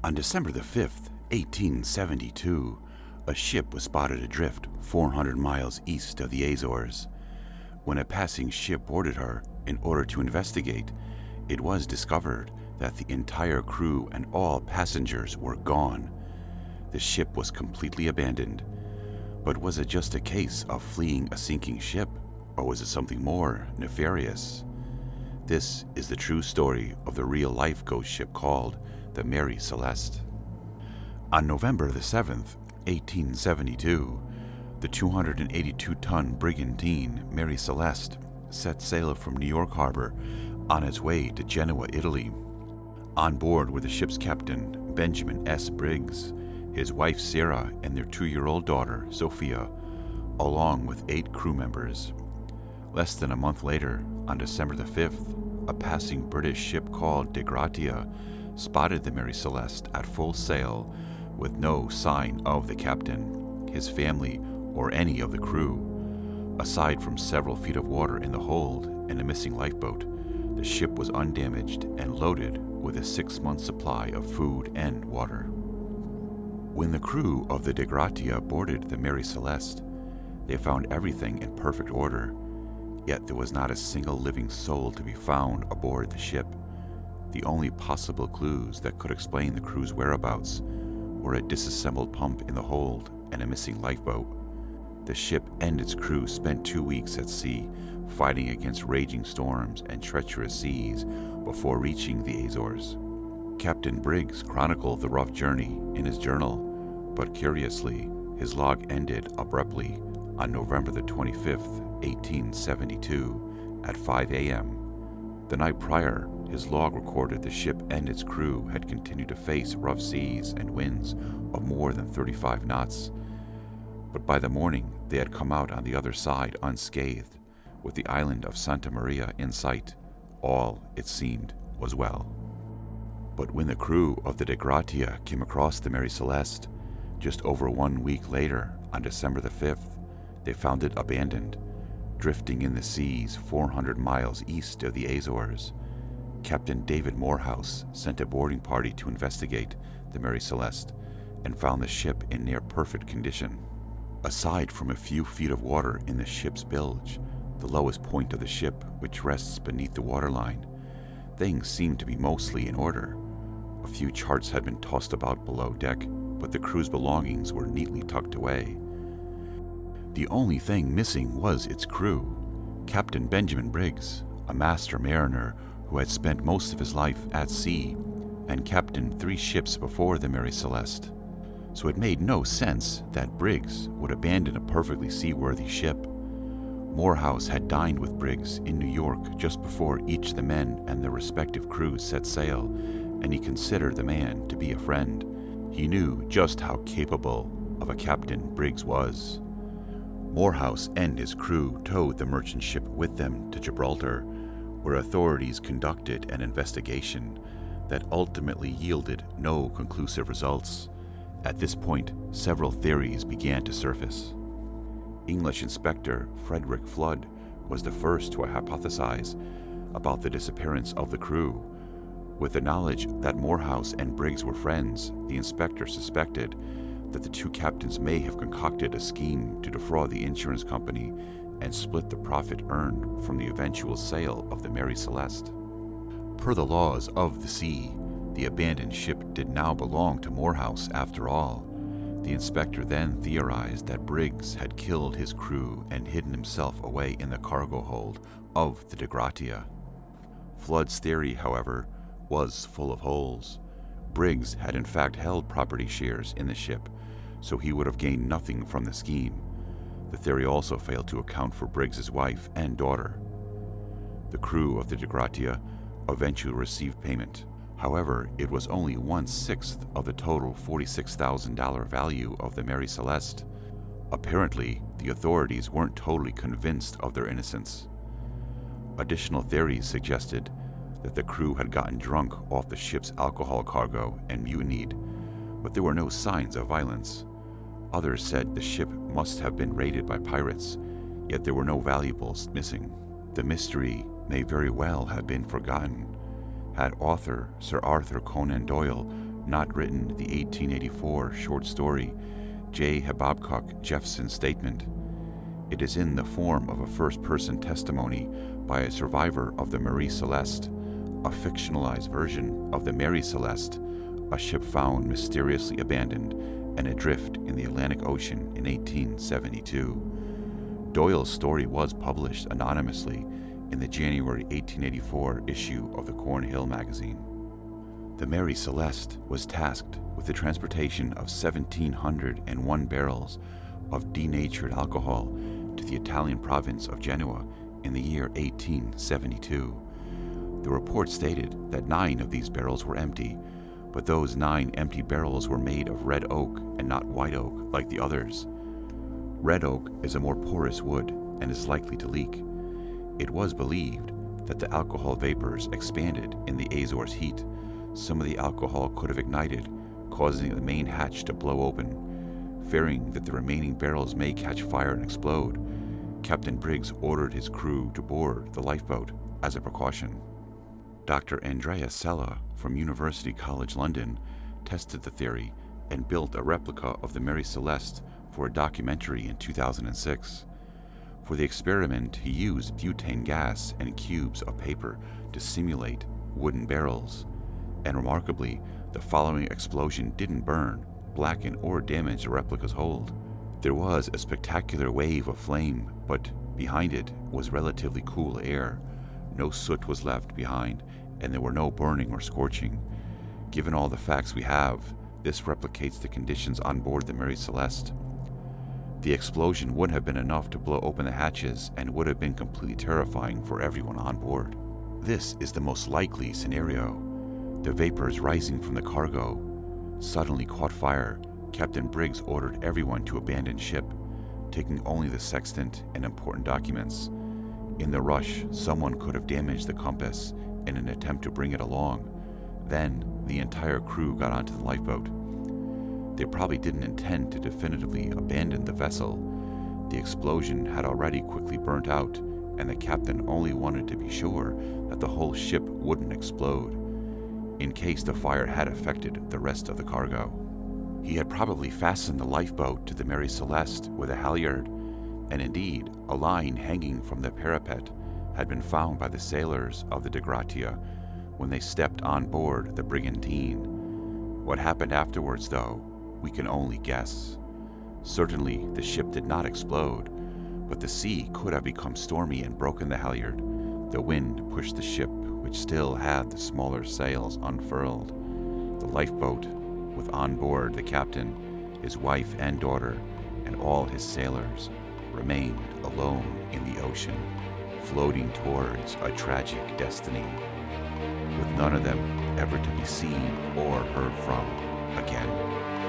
On December the 5th, 1872, a ship was spotted adrift 400 miles east of the Azores. When a passing ship boarded her in order to investigate, it was discovered that the entire crew and all passengers were gone. The ship was completely abandoned. But was it just a case of fleeing a sinking ship, or was it something more nefarious? This is the true story of the real-life ghost ship called the Mary Celeste. On November the 7th, 1872, the 282-ton brigantine Mary Celeste set sail from New York Harbor on its way to Genoa, Italy. On board were the ship's captain, Benjamin S. Briggs, his wife Sarah, and their 2-year-old daughter, Sophia, along with 8 crew members. Less than a month later, on December the 5th, a passing British ship called De Gratia spotted the Mary Celeste at full sail with no sign of the captain, his family, or any of the crew. Aside from several feet of water in the hold and a missing lifeboat, the ship was undamaged and loaded with a 6-month supply of food and water. When the crew of the De Gratia boarded the Mary Celeste, they found everything in perfect order, yet there was not a single living soul to be found aboard the ship. The only possible clues that could explain the crew's whereabouts were a disassembled pump in the hold and a missing lifeboat. The ship and its crew spent 2 weeks at sea, fighting against raging storms and treacherous seas before reaching the Azores. Captain Briggs chronicled the rough journey in his journal, but curiously, his log ended abruptly on November the 25th, 1872, at 5 a.m. The night prior, his log recorded the ship and its crew had continued to face rough seas and winds of more than 35 knots. But by the morning, they had come out on the other side unscathed, with the island of Santa Maria in sight. All, it seemed, was well. But when the crew of the De Gratia came across the Mary Celeste, just over 1 week later, on December the 5th, they found it abandoned, drifting in the seas 400 miles east of the Azores. Captain David Morehouse sent a boarding party to investigate the Mary Celeste and found the ship in near perfect condition. Aside from a few feet of water in the ship's bilge, the lowest point of the ship, which rests beneath the waterline, things seemed to be mostly in order. A few charts had been tossed about below deck, but the crew's belongings were neatly tucked away. The only thing missing was its crew. Captain Benjamin Briggs, a master mariner who had spent most of his life at sea and captained 3 ships before the Mary Celeste. So it made no sense that Briggs would abandon a perfectly seaworthy ship. Morehouse had dined with Briggs in New York just before each of the men and their respective crews set sail, and he considered the man to be a friend. He knew just how capable of a captain Briggs was. Morehouse and his crew towed the merchant ship with them to Gibraltar, where authorities conducted an investigation that ultimately yielded no conclusive results. At this point, several theories began to surface. English Inspector Frederick Flood was the first to hypothesize about the disappearance of the crew. With the knowledge that Morehouse and Briggs were friends, the inspector suspected that the 2 captains may have concocted a scheme to defraud the insurance company and split the profit earned from the eventual sale of the Mary Celeste. Per the laws of the sea, the abandoned ship did now belong to Morehouse after all. The inspector then theorized that Briggs had killed his crew and hidden himself away in the cargo hold of the De Gratia. Flood's theory, however, was full of holes. Briggs had in fact held property shares in the ship, so he would have gained nothing from the scheme. The theory also failed to account for Briggs's wife and daughter. The crew of the De Gratia eventually received payment. However, it was only 1/6 of the total $46,000 value of the Mary Celeste. Apparently, the authorities weren't totally convinced of their innocence. Additional theories suggested that the crew had gotten drunk off the ship's alcohol cargo and mutinied, but there were no signs of violence. Others said the ship must have been raided by pirates, yet there were no valuables missing. The mystery may very well have been forgotten had author Sir Arthur Conan Doyle not written the 1884 short story J. Hababcock Jeffson's statement. It is in the form of a first-person testimony by a survivor of the Mary Celeste, a fictionalized version of the Mary Celeste, a ship found mysteriously abandoned and adrift in the Atlantic Ocean in 1872. Doyle's story was published anonymously in the January 1884 issue of the Cornhill magazine. The Mary Celeste was tasked with the transportation of 1,701 barrels of denatured alcohol to the Italian province of Genoa in the year 1872. The report stated that 9 of these barrels were empty, but those 9 empty barrels were made of red oak and not white oak like the others. Red oak is a more porous wood and is likely to leak. It was believed that the alcohol vapors expanded in the Azores' heat. Some of the alcohol could have ignited, causing the main hatch to blow open. Fearing that the remaining barrels may catch fire and explode, Captain Briggs ordered his crew to board the lifeboat as a precaution. Dr. Andrea Sella from University College London tested the theory and built a replica of the Mary Celeste for a documentary in 2006. For the experiment, he used butane gas and cubes of paper to simulate wooden barrels. And remarkably, the following explosion didn't burn, blacken, or damage the replica's hold. There was a spectacular wave of flame, but behind it was relatively cool air. No soot was left behind, and there were no burning or scorching. Given all the facts we have, this replicates the conditions on board the Mary Celeste. The explosion would have been enough to blow open the hatches and would have been completely terrifying for everyone on board. This is the most likely scenario. The vapors rising from the cargo suddenly caught fire. Captain Briggs ordered everyone to abandon ship, taking only the sextant and important documents. In the rush, someone could have damaged the compass in an attempt to bring it along. Then, the entire crew got onto the lifeboat. They probably didn't intend to definitively abandon the vessel. The explosion had already quickly burnt out, and the captain only wanted to be sure that the whole ship wouldn't explode, in case the fire had affected the rest of the cargo. He had probably fastened the lifeboat to the Mary Celeste with a halyard, and indeed, a line hanging from the parapet had been found by the sailors of the De Gratia when they stepped on board the brigantine. What happened afterwards, though, we can only guess. Certainly, the ship did not explode, but the sea could have become stormy and broken the halyard. The wind pushed the ship, which still had the smaller sails, unfurled. The lifeboat, with on board the captain, his wife and daughter, and all his sailors, remained alone in the ocean, floating towards a tragic destiny, with none of them ever to be seen or heard from again.